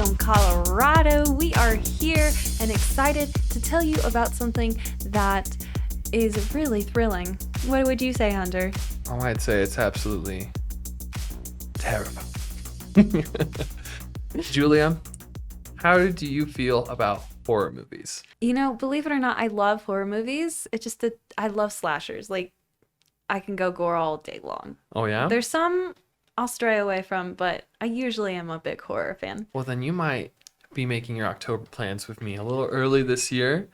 from Colorado. We are here and excited to tell you about something that is really thrilling. What would you say, Hunter? Oh, I'd say it's absolutely terrifying. Julia, how do you feel about horror movies? You know, believe it or not, I love horror movies. It's just that I love slashers. Like, I can go gore all day long. Oh, yeah? There's some I'll stray away from, but I usually am a big horror fan. Well, then you might be making your October plans with me a little early this year,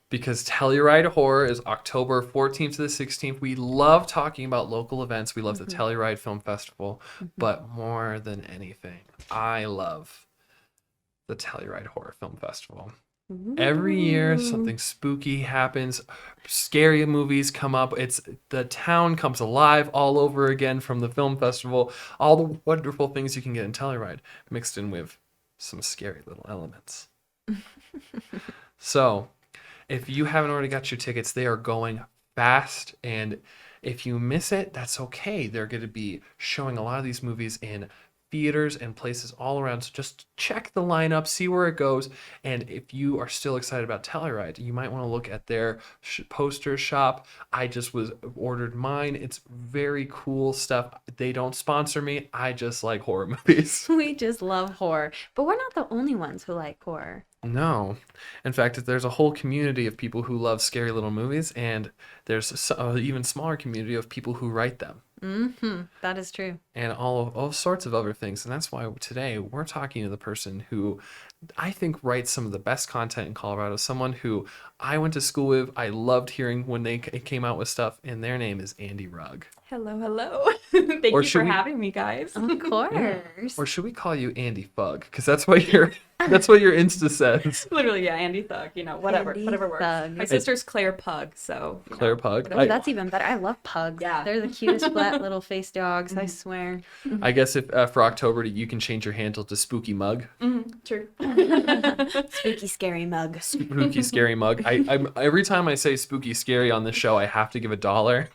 because Telluride Horror is October 14th to the 16th. We love talking about local events. We love the Telluride Film Festival, but more than anything, I love the Telluride Horror Film Festival. Every year something spooky happens, scary movies come up, the town comes alive all over again from the film festival, all the wonderful things you can get in Telluride mixed in with some scary little elements. So if you haven't already got your tickets, they are going fast, and if you miss it, that's okay. They're going to be showing a lot of these movies in theaters and places all around, so just check the lineup, see where it goes. And if you are still excited about Telluride, you might want to look at their poster shop. I just ordered mine. It's very cool stuff. They don't sponsor me. I just like horror movies. We just love horror, but we're not the only ones who like horror. No. In fact, there's a whole community of people who love scary little movies, and there's an even smaller community of people who write them. That is true. And all sorts of other things. And that's why today we're talking to the person who I think writes some of the best content in Colorado, someone who I went to school with. I loved hearing when they came out with stuff, and their name is Andie Rugg. Hello. Thank you for having me, guys. Of course. Yeah. Or should we call you Andie Fugg? Because that's what your Insta says. Literally, yeah, Andie Thug. Whatever works. Thug. My sister's Claire Pug, so Claire Pug. That's even better. I love pugs. Yeah. They're the cutest flat little face dogs, I swear. I guess if for October you can change your handle to Spooky Mug. True. Spooky scary mug. Spooky scary mug. I every time I say spooky scary on the show, I have to give $1.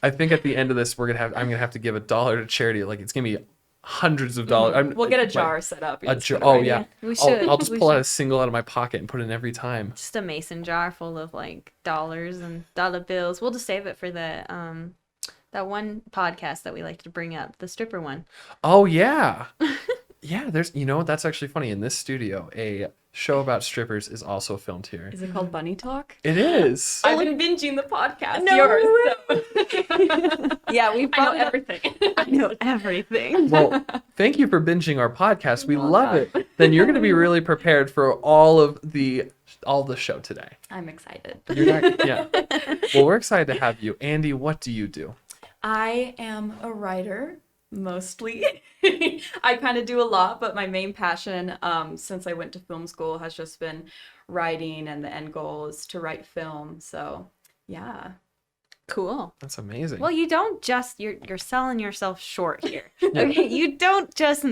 I think at the end of this I'm gonna have to give $1 to charity. Like, it's gonna be hundreds of dollars. We'll get a jar set up. Oh yeah. We should. I'll just pull out a single out of my pocket and put it in every time. Just a mason jar full of like dollars and dollar bills. We'll just save it for the that one podcast that we like to bring up, the stripper one. Oh yeah. Yeah, that's actually funny. In this studio, a show about strippers is also filmed here. Is it called Bunny Talk? It is. I've been binging the podcast. No. Yours. So. Yeah, I know everything. I know everything. Well, thank you for binging our podcast. We love it. Then you're going to be really prepared for all the show today. I'm excited. Yeah. Well, we're excited to have you. Andie, what do you do? I am a writer, mostly. I kind of do a lot, but my main passion since I went to film school has just been writing, and the end goal is to write film. So, yeah. Cool. That's amazing. Well, you don't just you're selling yourself short here. Okay, you don't just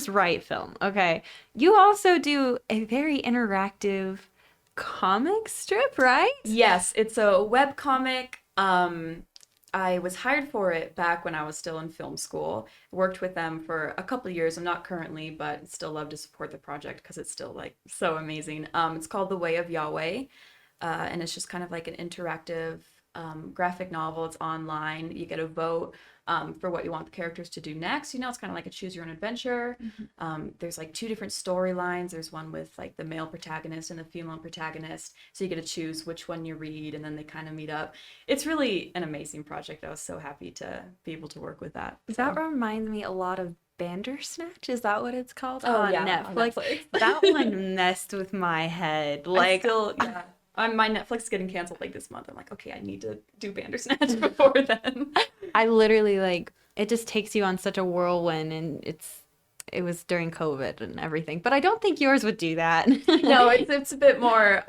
write film, okay? You also do a very interactive comic strip, right? Yes, it's a web comic. I was hired for it back when I was still in film school. Worked with them for a couple of years. I'm not currently, but still love to support the project because it's still like so amazing. It's called The Way of Yahweh, and it's just kind of like an interactive graphic novel. It's online. You get a vote for what you want the characters to do next. It's kind of like a choose your own adventure. There's like 2 different storylines. There's one with like the male protagonist and the female protagonist. So you get to choose which one you read, and then they kind of meet up. It's really an amazing project. I was so happy to be able to work with that. That reminds me a lot of Bandersnatch. Is that what it's called? Oh, yeah, on Netflix. That one messed with my head. Like, yeah. My Netflix is getting canceled like this month. I'm like, okay, I need to do Bandersnatch before then. I literally it just takes you on such a whirlwind, and it was during COVID and everything. But I don't think yours would do that. No, it's a bit more,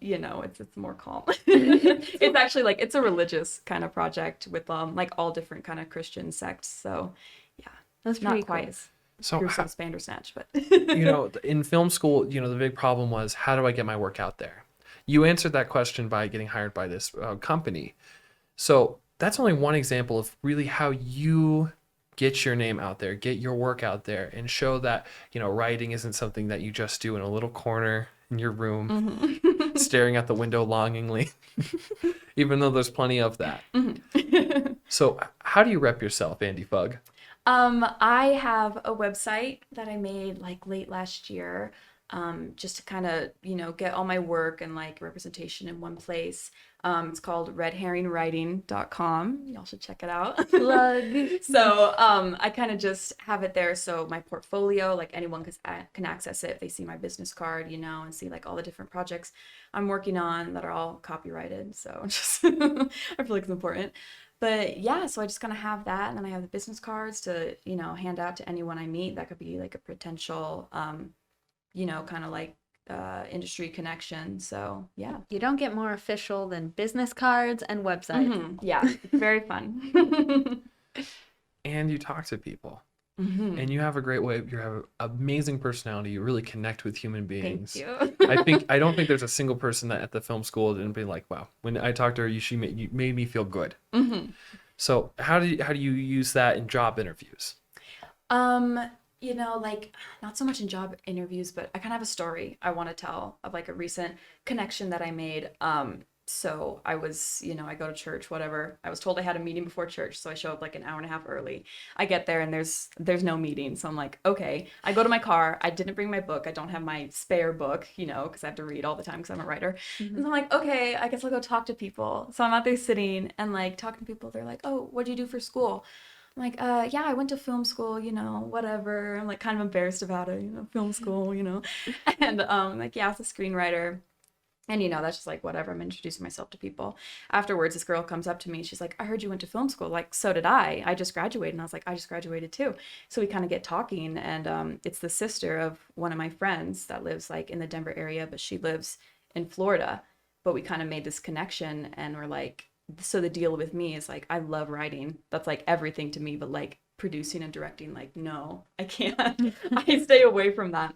it's more calm. It's actually like, it's a religious kind of project with like all different kind of Christian sects. So yeah, that's not pretty quite cool. as So gruesome as Bandersnatch, but in film school, the big problem was, how do I get my work out there? You answered that question by getting hired by this company. So that's only one example of really how you get your name out there, get your work out there, and show that, writing isn't something that you just do in a little corner in your room, staring at the window longingly, even though there's plenty of that. So how do you rep yourself, Andie Fugg? I have a website that I made like late last year, just to kind of, get all my work and like representation in one place. It's called redherringwriting.com. Y'all should check it out. So I kind of just have it there. So my portfolio, like anyone can access it if they see my business card, and see like all the different projects I'm working on that are all copyrighted. So just I feel like it's important. But yeah, so I just kind of have that. And then I have the business cards to, hand out to anyone I meet. That could be like a potential, kind of like industry connection. So yeah. You don't get more official than business cards and websites. Mm-hmm. Yeah, it's very fun. And you talk to people. And you have a great way. You have an amazing personality. You really connect with human beings. Thank you. I don't think there's a single person that at the film school didn't be like, wow, when I talked to her, you made me feel good. So how do you use that in job interviews? Like not so much in job interviews, but I kind of have a story I want to tell of like a recent connection that I made. So I was, I go to church, whatever. I was told I had a meeting before church, so I show up like an hour and a half early. I get there and there's no meeting. So I'm like, okay. I go to my car. I didn't bring my book. I don't have my spare book, because I have to read all the time because I'm a writer. And so I'm like, okay, I guess I'll go talk to people. So I'm out there sitting and like talking to people. They're like, oh, what'd you do for school? I'm like, yeah, I went to film school, whatever. I'm like kind of embarrassed about it, film school, And I'm like, yeah, I was a screenwriter. And, that's just like, whatever, I'm introducing myself to people. Afterwards, this girl comes up to me. She's like, I heard you went to film school. Like, so did I. I just graduated. And I was like, I just graduated too. So we kind of get talking. And it's the sister of one of my friends that lives like in the Denver area, but she lives in Florida. But we kind of made this connection and we're like, so the deal with me is like, I love writing. That's like everything to me. But like producing and directing, like, no, I can't. I stay away from that.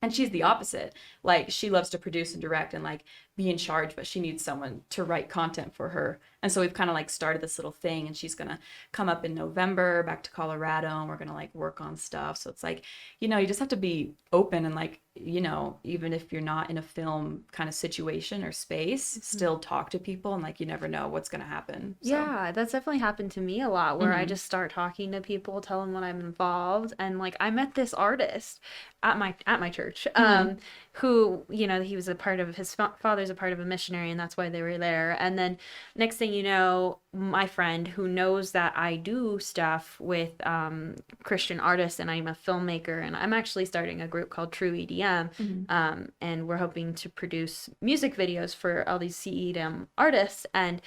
And she's the opposite. Like, she loves to produce and direct and, like, be in charge, but she needs someone to write content for her. And so we've kind of, like, started this little thing, and she's going to come up in November back to Colorado, and we're going to, like, work on stuff. So it's like, you just have to be open and, like, even if you're not in a film kind of situation or space, still talk to people, and, like, you never know what's going to happen. So. Yeah, that's definitely happened to me a lot, where I just start talking to people, tell them when I'm involved. And, like, I met this artist at my church, who, he was a part of, his father's a part of a missionary, and that's why they were there. And then next thing you know, my friend who knows that I do stuff with Christian artists and I'm a filmmaker, and I'm actually starting a group called True EDM, and we're hoping to produce music videos for all these CEDM artists. And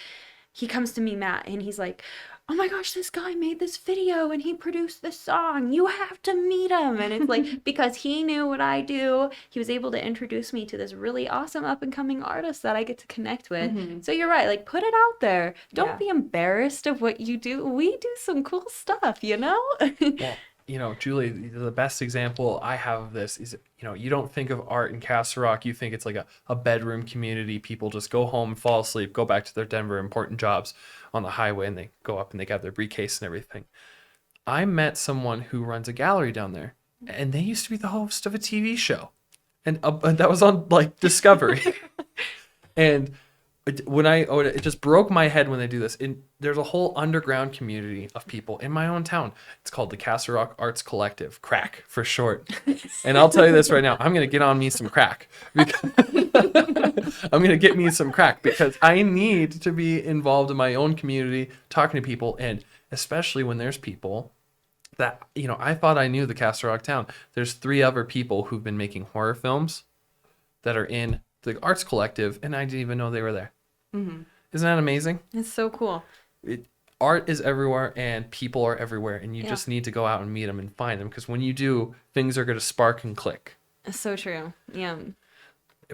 he comes to me, Matt, and he's like, oh my gosh, this guy made this video and he produced this song. You have to meet him. And it's like, because he knew what I do, he was able to introduce me to this really awesome up and coming artist that I get to connect with. So you're right. Like, put it out there. Don't be embarrassed of what you do. We do some cool stuff, Well, Julie, the best example I have of this is, you don't think of art in Castle Rock. You think it's like a bedroom community. People just go home, fall asleep, go back to their Denver important jobs on the highway, and they go up and they got their briefcase and everything. I met someone who runs a gallery down there, and they used to be the host of a TV show. And that was on, like, Discovery. And it just broke my head when they do this. And there's a whole underground community of people in my own town. It's called the Castle Rock Arts Collective, crack for short. And I'll tell you this right now, I'm going to get on me some crack. I'm going to get me some crack because I need to be involved in my own community, talking to people, and especially when there's people that, I thought I knew the Castle Rock town. There's 3 other people who've been making horror films that are in the Arts Collective, and I didn't even know they were there. Isn't that amazing? It's so cool. Art is everywhere, and people are everywhere, and you just need to go out and meet them and find them, because when you do, things are going to spark and click. It's so true. Yeah.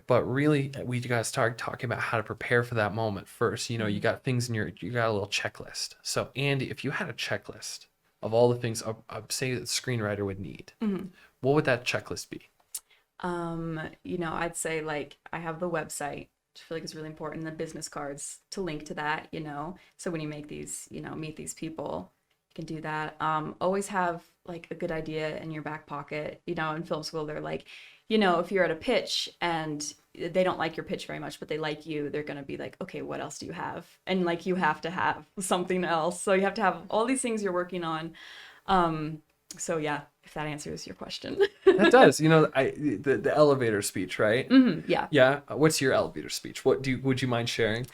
But really, we got to start talking about how to prepare for that moment first. You got things you got a little checklist. So, Andie, if you had a checklist of all the things, say that a screenwriter would need, what would that checklist be? I'd say, like, I have the website, which I feel like is really important, the business cards to link to that, so when you make these, meet these people, you can do that. Always have like a good idea in your back pocket. You know, in film school, they're like, you know, if you're at a pitch and they don't like your pitch very much, but they like you, they're going to be like, okay, what else do you have? And like, you have to have something else. So you have to have all these things you're working on. So yeah, if that answers your question. That does. You know, the elevator speech, right? Yeah. Yeah. What's your elevator speech? Would you mind sharing?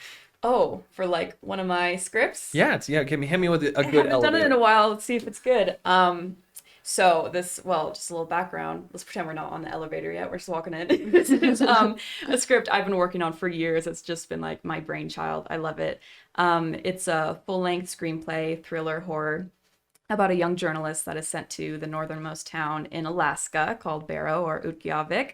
Oh, for like one of my scripts? Yeah. Hit me with a good I haven't elevator. done it in a while. Let's see if it's good. So this, well, just a little background. Let's pretend we're not on the elevator yet. We're just walking in. This is a script I've been working on for years. It's just been like my brainchild. I love it. It's a full-length screenplay, thriller, horror about a young journalist that is sent to the northernmost town in Alaska called Barrow or Utqiagvik.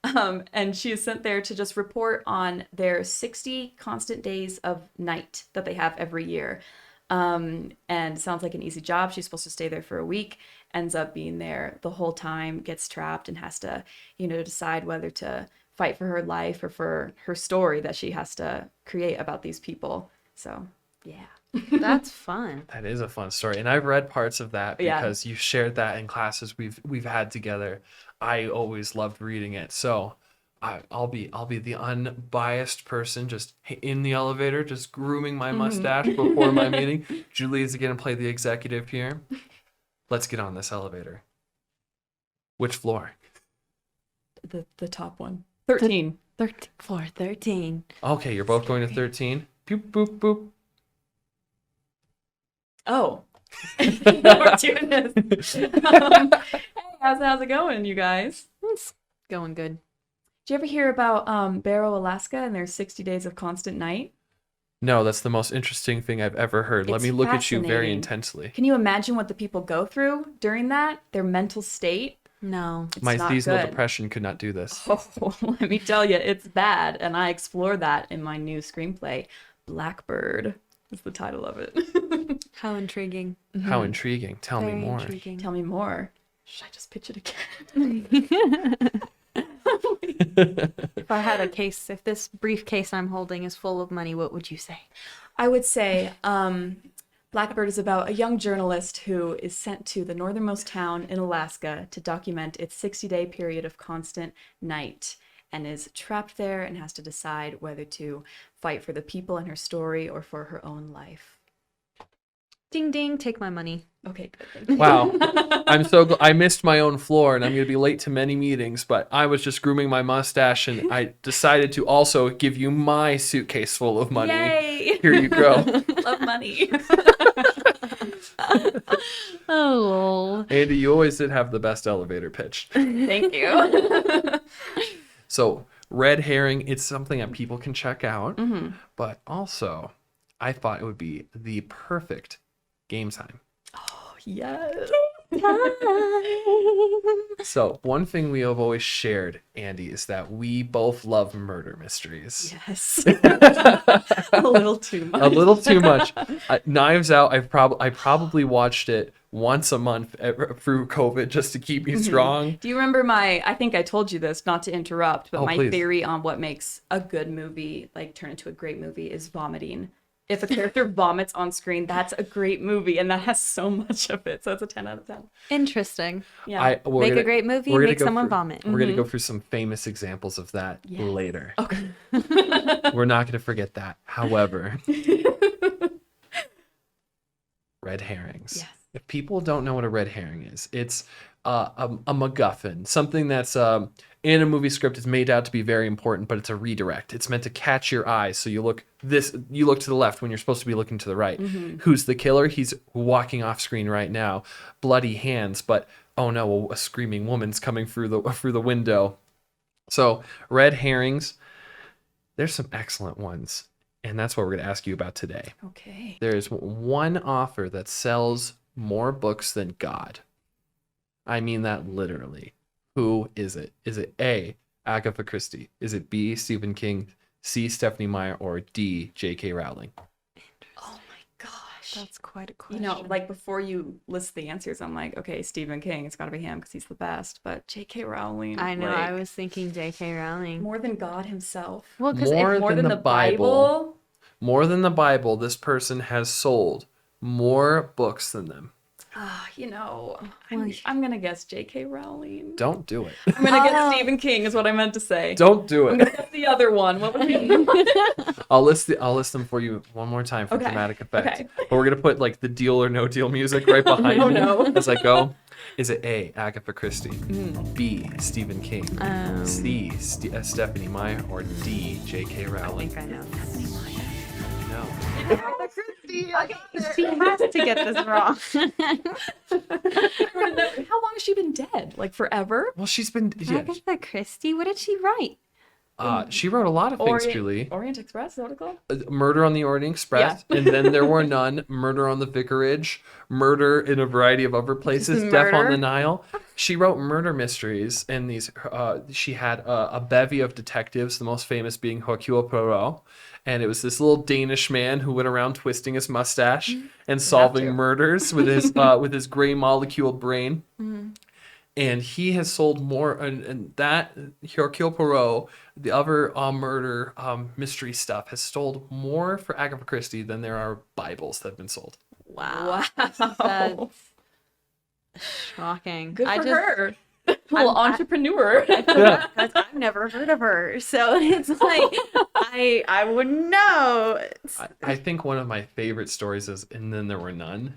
And she is sent there to just report on their 60 constant days of night that they have every year. And it sounds like an easy job. She's supposed to stay there for a week, ends up being there the whole time, gets trapped, and has to, you know, decide whether to fight for her life or for her story that she has to create about these people. So, yeah. That's fun. That is a fun story, and I've read parts of that Yeah. because you shared that in classes we've had together. I always loved reading it, so I'll be the unbiased person, just in the elevator, just grooming my mustache before my meeting. Julie's gonna play the executive here. Let's get on this elevator. Which floor? The top one. 13. Floor 13. Okay, you're both going to 13. Boop boop boop. Oh. We're doing this. Hey, how's it going, you guys? It's going good. Did you ever hear about Barrow, Alaska, and their 60 days of constant night? No, that's the most interesting thing I've ever heard. Let It's me look at you very fascinating. intensely. Can you imagine what the people go through during that? Their mental state? No. It's My not seasonal good. depression could not do this. Oh, let me tell you, it's bad. And I explore that in my new screenplay. Blackbird is the title of it. How intriguing. How intriguing. Tell me Very more. intriguing. Tell me more. Should I just pitch it again? If I had a case, if this briefcase I'm holding is full of money, what would you say? I would say Blackbird is about a young journalist who is sent to the northernmost town in Alaska to document its 60-day period of constant night, and is trapped there and has to decide whether to fight for the people in her story or for her own life. Ding ding, take my money. Okay, good. Thank you. Wow. I missed my own floor and I'm going to be late to many meetings, but I was just grooming my mustache and I decided to also give you my suitcase full of money. Yay! Here you go. Love money. Oh. Andie, you always did have the best elevator pitch. Thank you. So, red herring, it's something that people can check out, but also I thought it would be the perfect game time. Yes. So, one thing we have always shared, Andie, is that we both love murder mysteries. Yes. A little too much. A little too much. Knives Out, I probably watched it once a month through COVID just to keep me strong. Do you remember I think I told you this, not to interrupt, but Oh, my please. theory on what makes a good movie, like turn into a great movie, is vomiting. If a character vomits on screen, that's a great movie, and that has so much of it. So it's a 10 out of 10. Interesting. Yeah. Make a great movie, we're gonna make go someone through- vomit. We're going to go through some famous examples of that Yes. later. Okay. We're not going to forget that. However, red herrings. Yes. If people don't know what a red herring is, it's a MacGuffin, something that's in a movie script is made out to be very important, but it's a redirect. It's meant to catch your eye, so you look to the left when you're supposed to be looking to the right. Who's the killer? He's walking off screen right now, bloody hands, but oh no, a screaming woman's coming through the window. So red herrings, there's some excellent ones, and that's what we're going to ask you about today. Okay. There's one author that sells more books than God. I mean that literally. Who is it? Is it A, Agatha Christie? Is it B, Stephen King, C, Stephanie Meyer, or D, J.K. Rowling? Oh my gosh. That's quite a You question. know, like before you list the answers, I'm like, okay, Stephen King, it's got to be him because he's the best. But J.K. Rowling, I know, like, I was thinking J.K. Rowling. more than God himself. Well, because More More than than the the Bible. More than the Bible, this person has sold more books than them? You know, Well, I'm gonna guess J.K. Rowling. Don't do it. I'm gonna guess Stephen King is what I meant to say. Don't do I'm it. gonna guess the other one. What was the other one? I'll list them for you one more time for Okay, dramatic effect. okay. But we're gonna put like the deal or no deal music right behind Oh, me no. as I go. Is it A, Agatha Christie, B, Stephen King, C, Stephanie Meyer, or D, J.K. I Rowling? think I know. No. She has to get this wrong. How long has she been dead? Like forever? Well, she's been Agatha Christie, what did she write? she wrote a lot of things, Julie. Orient Express, is that what it's called? Murder on the Orient Express, Yeah. and then There Were None, Murder on the Vicarage, Murder in a variety of other places, Just Death on murder? the Nile. She wrote murder mysteries, and these. She had a bevy of detectives, the most famous being Hercule Poirot, and it was this little Danish man who went around twisting his mustache and solving to. murders with his gray molecule brain. And he has sold more, and that Hercule Poirot, the other murder mystery stuff, has sold more for Agatha Christie than there are Bibles that have been sold. Wow. Wow. That's shocking. Good for I just, her. Little entrepreneur. Yeah. Because I've never heard of her. So it's like, I wouldn't know. I think one of my favorite stories is And Then There Were None,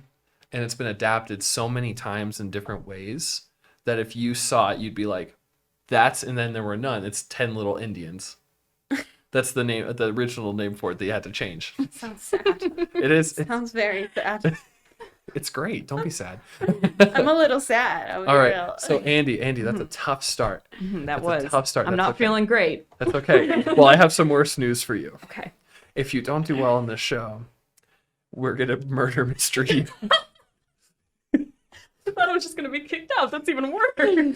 and it's been adapted so many times in different ways that if you saw it, you'd be like, "That's And Then There Were None." It's 10 Little Indians. That's the name, the original name for it that you had to change. Sounds sad. It is. Sounds very sad. It's great. Don't be sad. I'm a little sad. I'll be All right. real. So Andie, that's a tough start. That That's was a tough start. I'm That's not okay. feeling great. That's okay. Well, I have some worse news for you. Okay. If you don't do well in this show, we're gonna murder mystery. I thought I was just gonna be kicked out. That's even worse.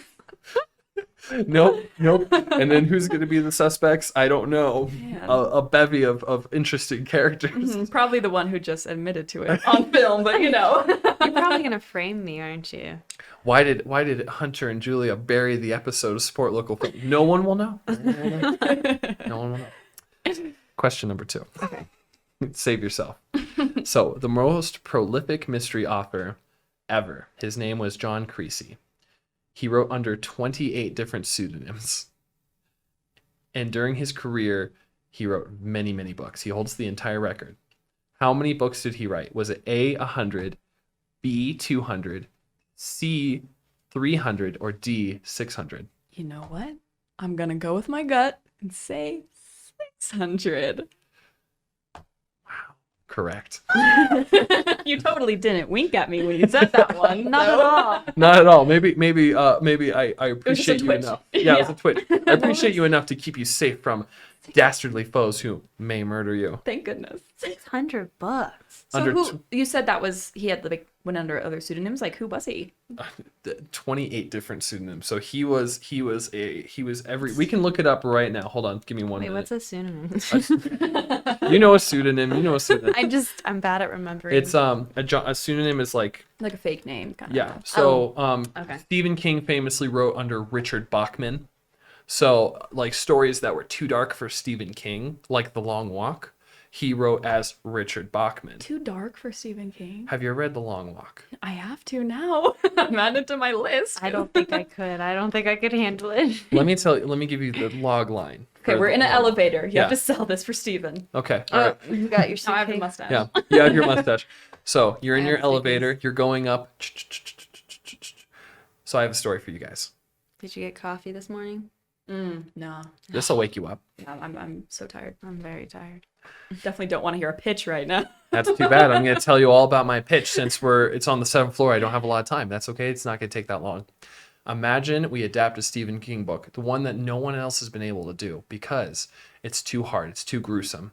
Nope. And then who's gonna be the suspects? I don't know. Man. A bevy of interesting characters. Probably the one who just admitted to it on film, but you know. You're probably going to frame me, aren't you? Why did Hunter and Julia bury the episode of Support Local Film? No one will know. No one will know. Question number 2. Okay. Save yourself. So, the most prolific mystery author ever, his name was John Creasy. He wrote under 28 different pseudonyms. And during his career, he wrote many, many books. He holds the entire record. How many books did he write? Was it A, 100, B, 200, C, 300, or D, 600? You know what? I'm gonna go with my gut and say 600. Correct. You totally didn't wink at me when you said that one. Not at all. Not at all. Maybe I just a appreciate you twitch. enough. Yeah, it was Yeah. a twitch. I appreciate you enough to keep you safe from dastardly foes who may murder you. Thank goodness. 600 bucks. So Under who you said that was he had went under other pseudonyms? Like who was he? 28 different pseudonyms. So he was every. We can look it up right now. Hold on, give me one Wait, minute. what's a pseudonym? You know a pseudonym. You know a pseudonym. I'm bad at remembering. It's a pseudonym is like Like a fake name, kind of. yeah. So okay. Stephen King famously wrote under Richard Bachman. So like stories that were too dark for Stephen King, like The Long Walk, he wrote as Richard Bachman. Too dark for Stephen King. Have you read The Long Walk? I have to now. I'm adding it to my list. I don't think I could. I don't think I could handle it. Let me give you the log line. Okay, for we're The in an Long Walk. elevator. You Yeah. have to sell this for Stephen. Okay. All right. You got your Now I have a suitcase. mustache. Yeah. You have your mustache. So you're in I your have elevator. You're going up. So I have a story for you guys. Did you get coffee this morning? No. This will wake you up. Yeah, I'm so tired. I'm very tired. Definitely don't want to hear a pitch right now. That's too bad. I'm going to tell you all about my pitch since it's on the 7th floor. I don't have a lot of time. That's okay. It's not going to take that long. Imagine we adapt a Stephen King book, the one that no one else has been able to do because it's too hard. It's too gruesome.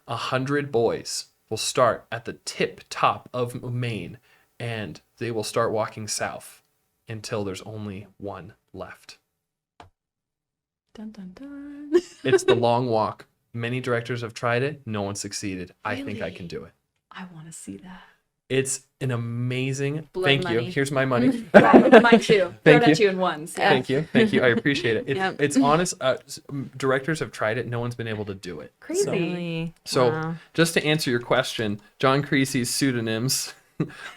100 boys will start at the tip top of Maine and they will start walking south until there's only one left. Dun dun dun. It's The Long Walk. Many directors have tried it. No one succeeded. I think I can do it. I want to see that. It's an amazing. Blood Thank you. money. Here's my money. Mine too. Thank Throw it at you. you in ones. Yeah. Thank you. I appreciate it. Yep. It's honest. Directors have tried it. No one's been able to do it. Crazy. Really? So Wow. just to answer your question, John Creasy's pseudonyms.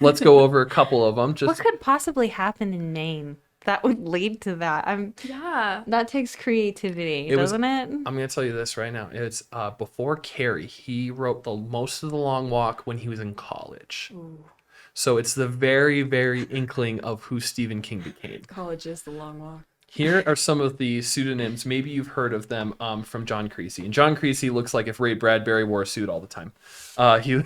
Let's go over a couple of them. What Just could possibly happen in name that would lead to that? Yeah. That takes creativity, It was- doesn't it? I'm gonna tell you this right now. It's before Carrie. He wrote the most of The Long Walk when he was in college. So it's the very, very inkling of who Stephen King became. College is the long walk. Here are some of the pseudonyms. Maybe you've heard of them from John Creasy. And John Creasy looks like if Ray Bradbury wore a suit all the time. He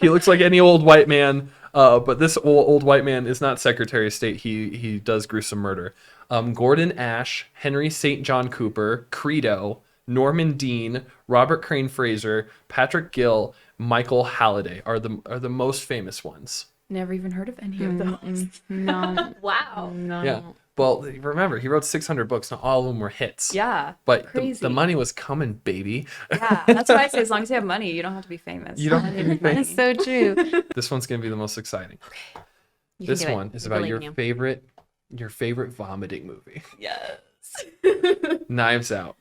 he looks like any old white man. But this old white man is not Secretary of State. He does gruesome murder. Gordon Ashe, Henry St. John Cooper, Credo, Norman Dean, Robert Crane Fraser, Patrick Gill, Michael Halliday are the most famous ones. Never even heard of any of those. No. Wow. No. Yeah. Well, remember, he wrote 600 books. Not all of them were hits. Yeah. But Crazy. the money was coming, baby. Yeah. That's why I say as long as you have money, you don't have to be famous. You don't have to be That's famous. so true. This one's going to be the most exciting. You can This do it. one is We about believe your in you. favorite vomiting movie. Yes. Knives Out.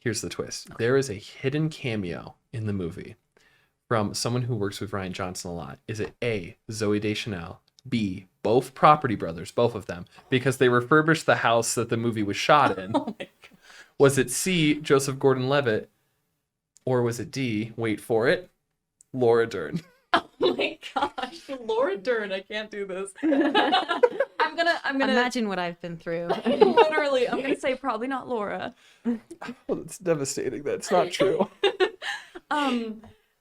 Here's the twist. There is a hidden cameo in the movie from someone who works with Ryan Johnson a lot. Is it A, Zooey Deschanel, B, both Property Brothers, both of them, because they refurbished the house that the movie was shot in? Oh my God. Was it C, Joseph Gordon-Levitt, or was it D, wait for it, Laura Dern? Oh my gosh. Laura Dern, I can't do this. I'm gonna Imagine what I've been through. literally, I'm gonna say probably not Laura. Oh, it's devastating. That's not true.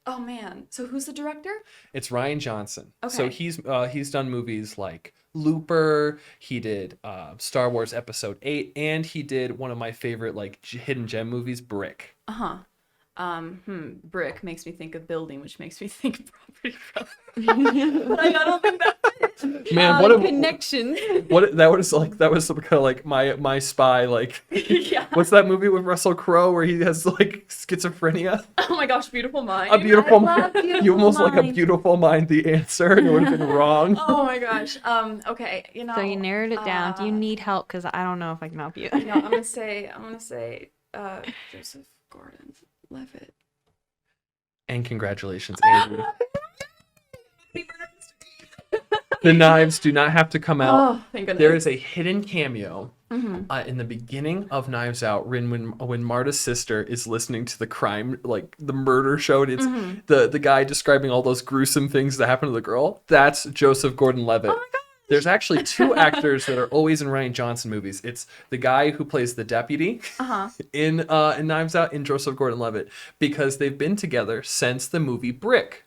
Oh man. So who's the director? It's Ryan Johnson. So Okay. he's done movies like Looper. He did Star Wars Episode 8, and he did one of my favorite like hidden gem movies, Brick. Uh-huh. Brick makes me think of building, which makes me think Property Brothers. But I don't think that's it. Man, what a connection. what that was like. That was some kind of like my spy. Like, Yeah. what's that movie with Russell Crowe where he has like schizophrenia? Oh my gosh, Beautiful Mind. A beautiful love mind. Beautiful You almost like a Mind. beautiful mind. The answer, and it would have been wrong. Oh my gosh. Okay. So you narrowed it down. Do you uh, need help? Because I don't know if I can help you. No, I'm gonna say Joseph Gordon-Levitt. And congratulations, Andrew. The knives do not have to come out. Oh, thank goodness. There is a hidden cameo Mm-hmm. in the beginning of Knives Out when Marta's sister is listening to the crime, like the murder show. And it's Mm-hmm. the guy describing all those gruesome things that happened to the girl. That's Joseph Gordon-Levitt. Oh my gosh. There's actually two actors that are always in Ryan Johnson movies. It's the guy who plays the deputy Uh-huh. in Knives Out and Joseph Gordon-Levitt, because they've been together since the movie Brick.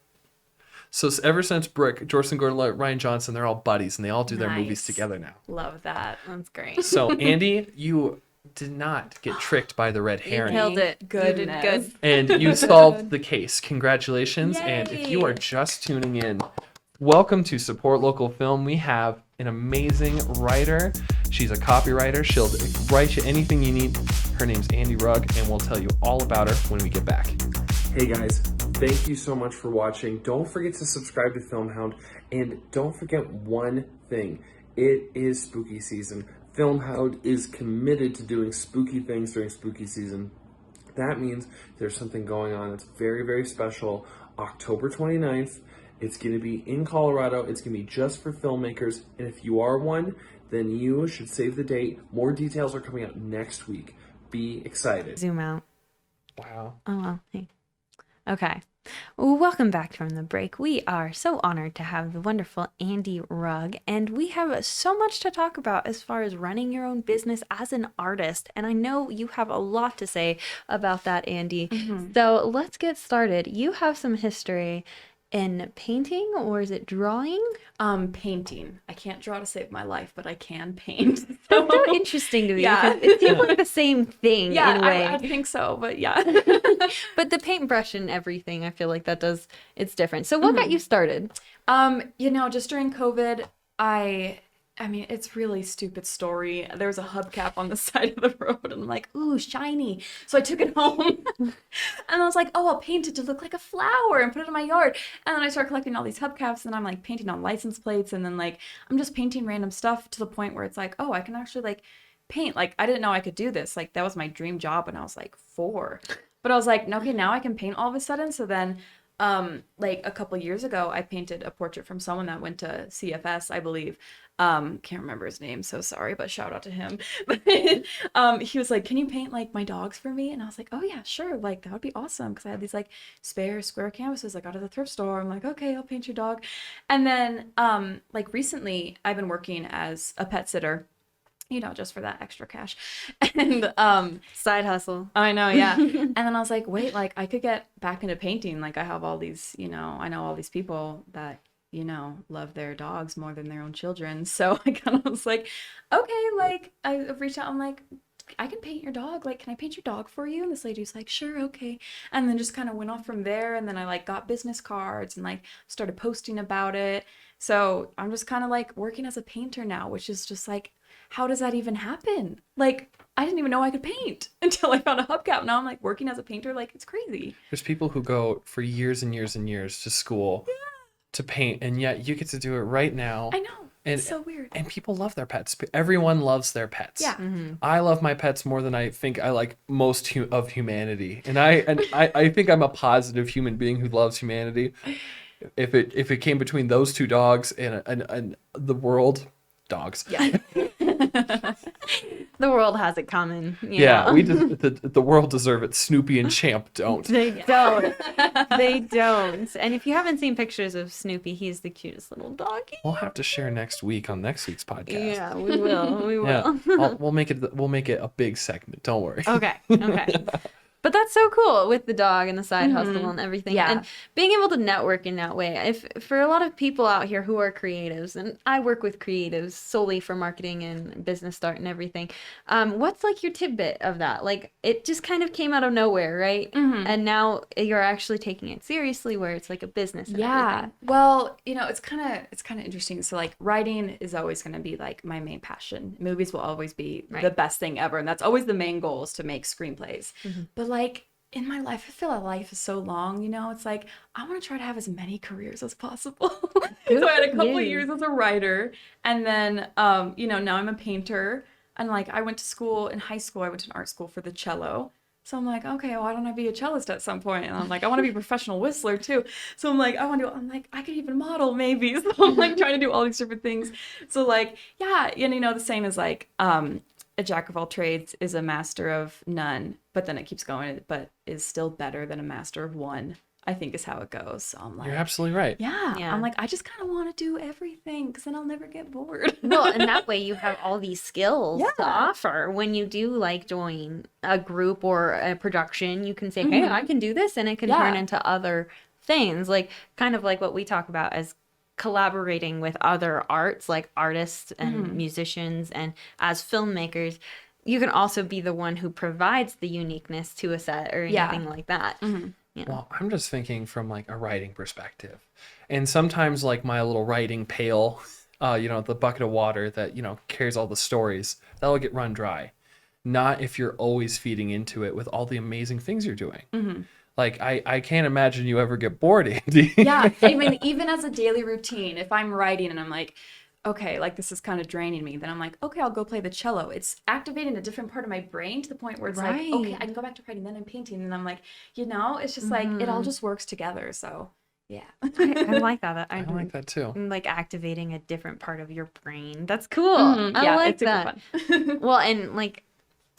So ever since Brick, Joseph Gordon-Levitt, Ryan Johnson, they're all buddies and they all do their movies Nice. together now. Love that. That's great. So Andy, you did not get tricked by the red herring. killed it. You did Goodness. good. And you solved the case. Congratulations. And if you Yay. are just tuning in, welcome to Support Local Film. We have an amazing writer. She's a copywriter. She'll write you anything you need. Her name's Andie Rugg, and we'll tell you all about her when we get back. Hey guys, thank you so much for watching. Don't forget to subscribe to Filmhound, and don't forget one thing. It is spooky season. Filmhound is committed to doing spooky things during spooky season. That means there's something going on that's very, very special. October 29th. It's going to be in Colorado. It's going to be just for filmmakers. And if you are one, then you should save the date. More details are coming out next week. Be excited. Zoom out. Wow. Oh, well. Hey. Okay. Well, welcome back from the break. We are so honored to have the wonderful Andie Rugg, and we have so much to talk about as far as running your own business as an artist. And I know you have a lot to say about that, Andie. So let's get started. You have some history in painting, or is it drawing? Painting. I can't draw to save my life, but I can paint. That's so interesting to me. Yeah. Because it seems like the same thing Yeah, in a way. I think so, but yeah. But the paintbrush and everything, I feel like it's different. So what got you started? Just during COVID, I I mean, it's really stupid story. There was a hubcap on the side of the road, and I'm like, ooh, shiny. So I took it home, and I was like, oh, I'll paint it to look like a flower and put it in my yard. And then I started collecting all these hubcaps, and I'm like painting on license plates, and then like I'm just painting random stuff to the point where it's like, oh, I can actually like paint. Like I didn't know I could do this. Like that was my dream job when I was like 4. But I was like, okay, now I can paint all of a sudden. So then like a couple years ago, I painted a portrait from someone that went to CFS, I believe. Can't remember his name, so sorry, but shout out to him. But he was like, can you paint like my dogs for me? And I was like, oh yeah, sure, like that would be awesome, because I had these like spare square canvases I got at the thrift store. I'm like, okay, I'll paint your dog. And then like recently I've been working as a pet sitter, you know, just for that extra cash. And Side hustle. I know, yeah. And then I was like, wait, like I could get back into painting. Like I have all these, you know, I know all these people that, you know, love their dogs more than their own children. So I kind of was like, okay, like I reached out. I'm like, I can paint your dog. Like, can I paint your dog for you? And this lady was like, sure, okay. And then just kind of went off from there. And then I like got business cards and like started posting about it. So I'm just kind of like working as a painter now, which is just like, how does that even happen? Like, I didn't even know I could paint until I found a hubcap. Now I'm like working as a painter. Like, it's crazy. There's people who go for years and years and years to school to paint, and yet you get to do it right now. I know. And, it's so weird. And people love their pets. Everyone loves their pets. Yeah. I love my pets more than I think I like most of humanity. And I think I'm a positive human being who loves humanity. If it came between those two dogs and the world, dogs. Yeah. The world has it coming. Yeah, the world deserve it. Snoopy and Champ don't. They don't. They don't. And if you haven't seen pictures of Snoopy, he's the cutest little doggy. We'll have to share next week on next week's podcast. Yeah, we will. We will. Yeah, we'll make it a big segment. Don't worry. Okay. But that's so cool with the dog and the side hustle and everything. Yeah. And being able to network in that way. If for a lot of people out here who are creatives, and I work with creatives solely for marketing and business start and everything, what's like your tidbit of that? Like it just kind of came out of nowhere, right? And now you're actually taking it seriously where it's like a business. And everything. Well, you know, it's kind of interesting. So like writing is always going to be like my main passion. Movies will always be the best thing ever. And that's always the main goal, is to make screenplays. But like in my life, I feel like life is so long, you know, it's like I want to try to have as many careers as possible. So I had a couple of years as a writer, and then you know, now I'm a painter, and like I went to school in high school, I went to an art school for the cello. So I'm like, okay, why don't I be a cellist at some point? And I'm like, I want to be a professional whistler too. So I'm like, I'm like, I could even model maybe. So I'm like trying to do all these different things. So like, yeah, and you know, the saying is like, a jack of all trades is a master of none, but then it keeps going, but is still better than a master of one, I think is how it goes. So I'm like, You're absolutely right. yeah. I'm like, I just kind of want to do everything, because then I'll never get bored. Well, and that way you have all these skills to Yeah. offer. When you do like join a group or a production, you can say, hey, I can do this, and it can turn into other things, like kind of like what we talk about as collaborating with other arts, like artists and musicians, and as filmmakers, you can also be the one who provides the uniqueness to a set or anything like that. Yeah. Well, I'm just thinking from like a writing perspective, and sometimes like my little writing pail, you know, the bucket of water that, you know, carries all the stories, that'll get run dry. Not if you're always feeding into it with all the amazing things you're doing. Like, I can't imagine you ever get bored, Andie. Yeah, I mean, even as a daily routine, if I'm writing and I'm like, okay, like this is kind of draining me, then I'm like, okay, I'll go play the cello. It's activating a different part of my brain to the point where it's like, okay, I can go back to writing, then I'm painting, and I'm like, you know, it's just like, it all just works together. So yeah. I like that. I like that too. Like activating a different part of your brain. That's cool. I like it's super that. fun. Well, and like,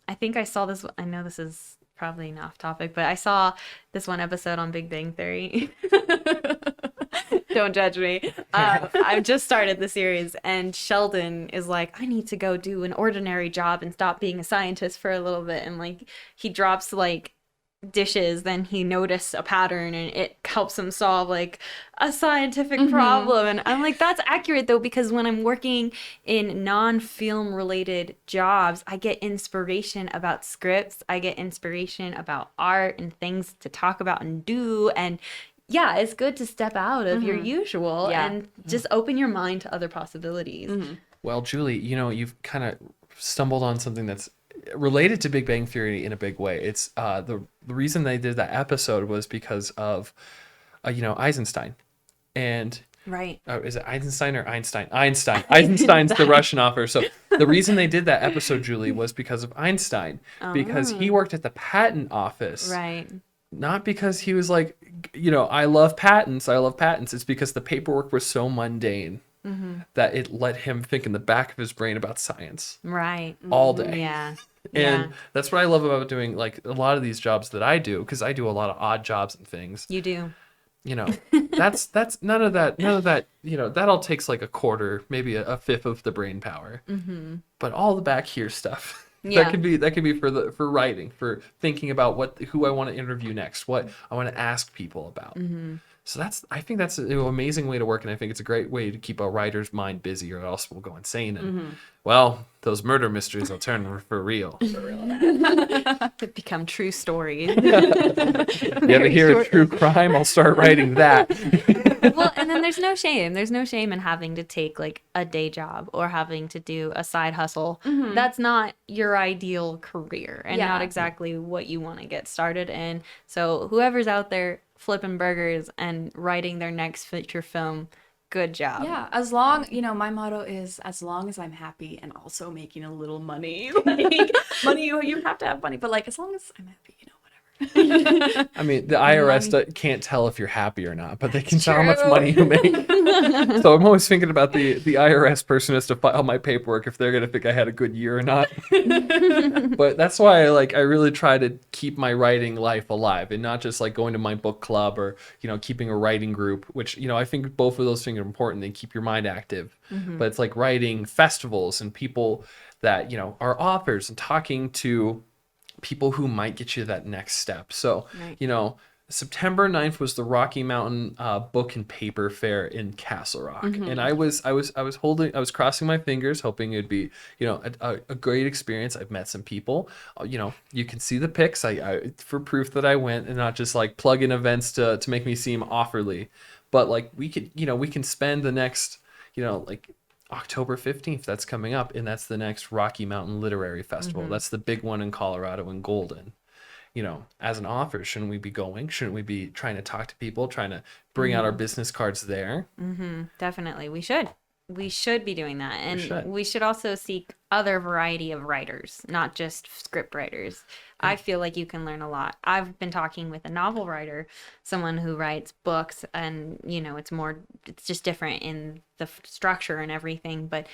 I think I saw this. I know this is probably an off topic, but I saw this one episode on Big Bang Theory. Don't judge me. I've just started the series, and Sheldon is like, I need to go do an ordinary job and stop being a scientist for a little bit. And like, he drops like dishes, then he noticed a pattern, and it helps him solve like a scientific problem. And I'm like, that's accurate though, because when I'm working in non-film related jobs, I get inspiration about scripts, I get inspiration about art and things to talk about and do. And yeah, it's good to step out of your usual and just open your mind to other possibilities. Well, Julie, you've kind of stumbled on something that's related to Big Bang Theory in a big way. It's the reason they did that episode was because of Eisenstein, and Right. is it Eisenstein or Einstein? Einstein. Eisenstein's the Russian author. So the reason they did that episode, Julie, was because of Einstein, because he worked at the patent office. Right. Not because he was like, I love patents. I love patents. It's because the paperwork was so mundane that it let him think in the back of his brain about science. Right. All day. Yeah. And that's what I love about doing like a lot of these jobs that I do, because I do a lot of odd jobs and things. You do. That's none of that, that all takes like a quarter, maybe a fifth of the brain power. But all the back here stuff. Yeah. That could be for writing, for thinking about who I want to interview next, what I want to ask people about. So I think that's an amazing way to work, and I think it's a great way to keep a writer's mind busy, or else we'll go insane. And well, those murder mysteries will turn for real. They become true stories. You ever hear a true crime? I'll start writing that. Well, and then there's no shame. There's no shame in having to take like a day job or having to do a side hustle. That's not your ideal career and not exactly what you want to get started in. So whoever's out there flipping burgers and writing their next feature film, good job. Yeah, as long, my motto is as long as I'm happy and also making a little money. Like, money, you have to have money, but like as long as I'm happy, whatever. I mean, the IRS can't tell if you're happy or not, but they can tell how much money you make. So I'm always thinking about the IRS person who has to file my paperwork, if they're going to think I had a good year or not. But that's why I really try to keep my writing life alive, and not just like going to my book club or, keeping a writing group, which, I think both of those things are important. They keep your mind active. But it's like writing festivals and people that, are authors, and talking to people who might get you that next step. So, September 9th was the Rocky Mountain Book and Paper Fair in Castle Rock. And I was crossing my fingers, hoping it'd be, a great experience. I've met some people, you can see the pics I for proof that I went, and not just like plug in events to make me seem offerly. But like we can spend the next, October 15th, that's coming up, and that's the next Rocky Mountain Literary Festival. That's the big one in Colorado, in Golden. As an author, shouldn't we be going? Shouldn't we be trying to talk to people, trying to bring out our business cards there? Definitely. We should be doing that. And we should also seek other variety of writers, not just script writers. I feel like you can learn a lot. I've been talking with a novel writer, someone who writes books, and it's just different in the structure and everything, but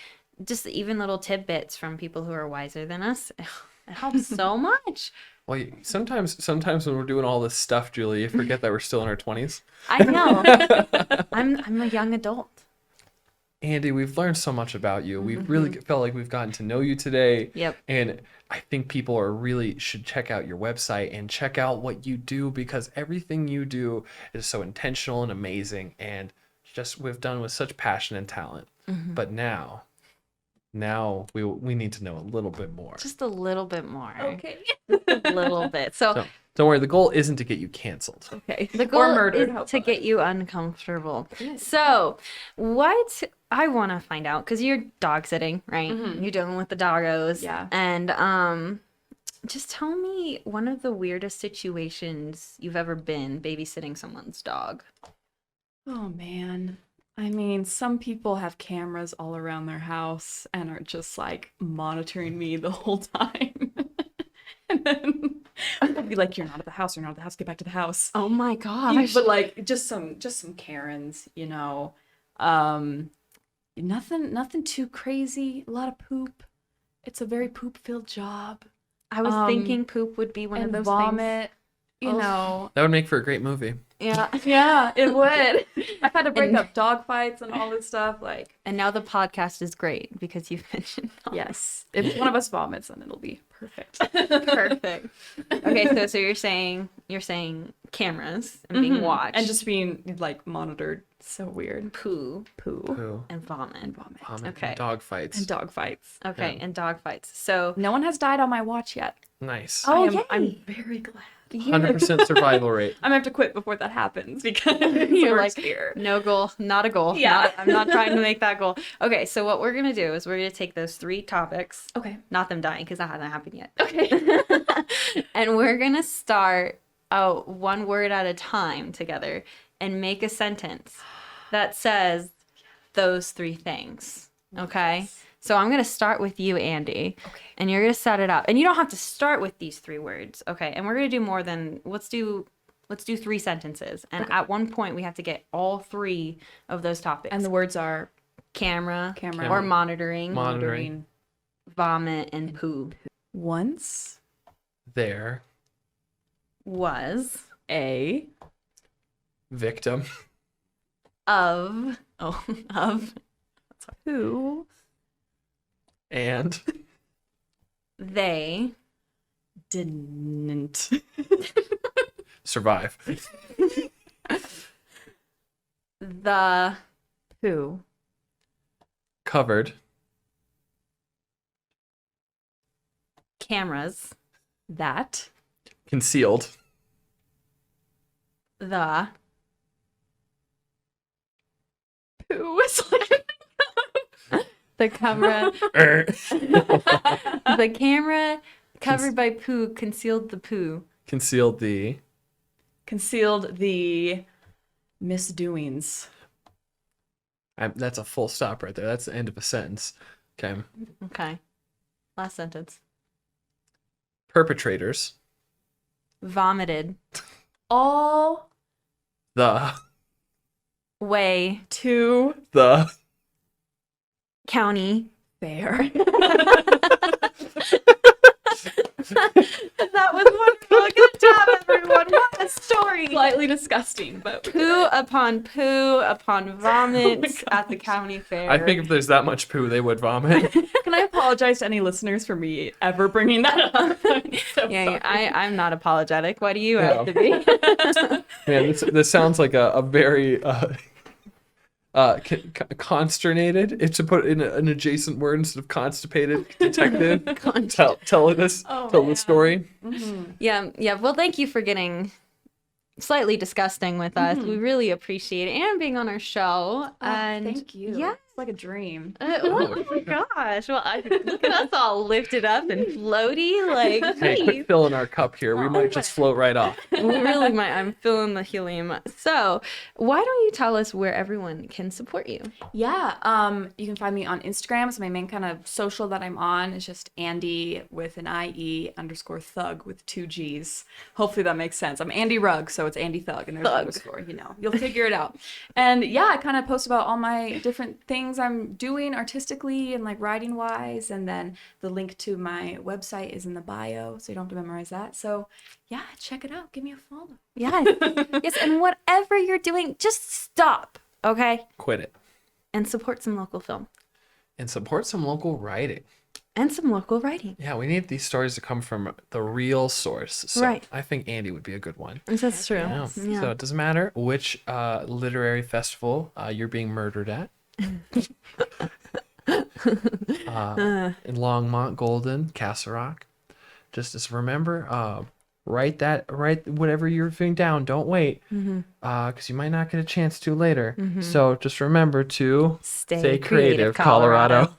just even little tidbits from people who are wiser than us, it helps so much. Well, sometimes when we're doing all this stuff, Julie, you forget that we're still in our 20s. I know. I'm a young adult. Andie, we've learned so much about you. We've really felt like we've gotten to know you today. Yep. And I think people should check out your website and check out what you do, because everything you do is so intentional and amazing, and just we've done with such passion and talent. But now we need to know a little bit more. Just a little bit more. Okay. A little bit. So don't worry, the goal isn't to get you canceled. Okay. the goal Or murdered, is how to about get you uncomfortable. So what I want to find out, because you're dog sitting, right? You're dealing with the doggos. Yeah. And just tell me one of the weirdest situations you've ever been babysitting someone's dog. Oh, man. I mean, some people have cameras all around their house and are just like monitoring me the whole time. And then I'll be like, you're not at the house, get back to the house. Oh my gosh. But like just some Karens, nothing too crazy, a lot of poop. It's a very poop-filled job. I was thinking poop would be one of those vomit, things. That would make for a great movie. Yeah. Yeah, it would. I've had to break up dog fights and all this stuff. And now the podcast is great because you've mentioned all Yes. If one of us vomits, then it'll be perfect. Perfect. Okay, so you're saying cameras and being watched and just being like monitored. So weird. poo Poo. and vomit. Vomit. Okay. And dog fights. And dog fights. Okay, Yeah. and dog fights. So No one has died on my watch yet. Nice. Oh, I'm yay. very glad. 100% survival rate. I'm gonna have to quit before that happens because You're we're like, here. no goal, not a goal. Yeah. I'm not trying to make that goal. Okay, so what we're gonna do is we're gonna take those 3 topics, Okay. not them dying because that hasn't happened yet, Okay. and we're gonna start out one word at a time together and make a sentence that says those 3 things. Okay. Yes. So I'm gonna start with you, Andie. Okay. And you're gonna set it up. And you don't have to start with these 3 words. Okay. And we're gonna do more than let's do 3 sentences. And at one point we have to get all 3 of those topics. And the words are camera Camera. or monitoring, Monitoring. vomit, and poo. Once There. Was a Victim. of who And they didn't survive. the who Covered. cameras that Concealed. the who was like the camera the camera covered by poo concealed the poo. Concealed the concealed the misdoings. that's a full stop right there. That's the end of a sentence. Okay. Okay. Last sentence. Perpetrators. Vomited All The way too the county. fair. That was wonderful. Good job, everyone. What a story. Slightly disgusting, but Poo upon vomit at the county fair. I think if there's that much poo, they would vomit. can I apologize to any listeners for me ever bringing that up? I'm so yeah, sorry. I'm not apologetic. Why do you Yeah. have to be? Man, this sounds like a very consternated. It's to put in an adjacent word instead of constipated detective. Tell this story. Yeah. Well, thank you for getting slightly disgusting with us. We really appreciate it and being on our show. And thank you. Yeah. It's like a dream. Oh my gosh. Well, look at us all lifted up and floaty. Like, Hey, geez. quit filling our cup here. We might just float right off. We really might. I'm feeling the helium. So, why don't you tell us where everyone can support you? Yeah, you can find me on Instagram. So my main kind of social that I'm on is just Andie with an IE _ thug with 2 G's. Hopefully that makes sense. I'm Andie Rugg, so it's Andie Thug, and there's Thug. underscore. You'll figure it out. And yeah, I kind of post about all my different things I'm doing artistically and like writing wise, and then the link to my website is in the bio, so you don't have to memorize that. So yeah, check it out. Give me a follow. Yes. Yes. And whatever you're doing, just stop. Okay. Quit it. And support some local film And support some local writing. and some local writing. Yeah, we need these stories to come from the real source. So Right. I think Andie would be a good one. That's true. Yeah. So it doesn't matter which literary festival you're being murdered at. In Longmont, Golden, Castle Rock. Just remember, write whatever you're feeling down. Don't wait, because you might not get a chance to later. So just remember to Stay creative, Colorado.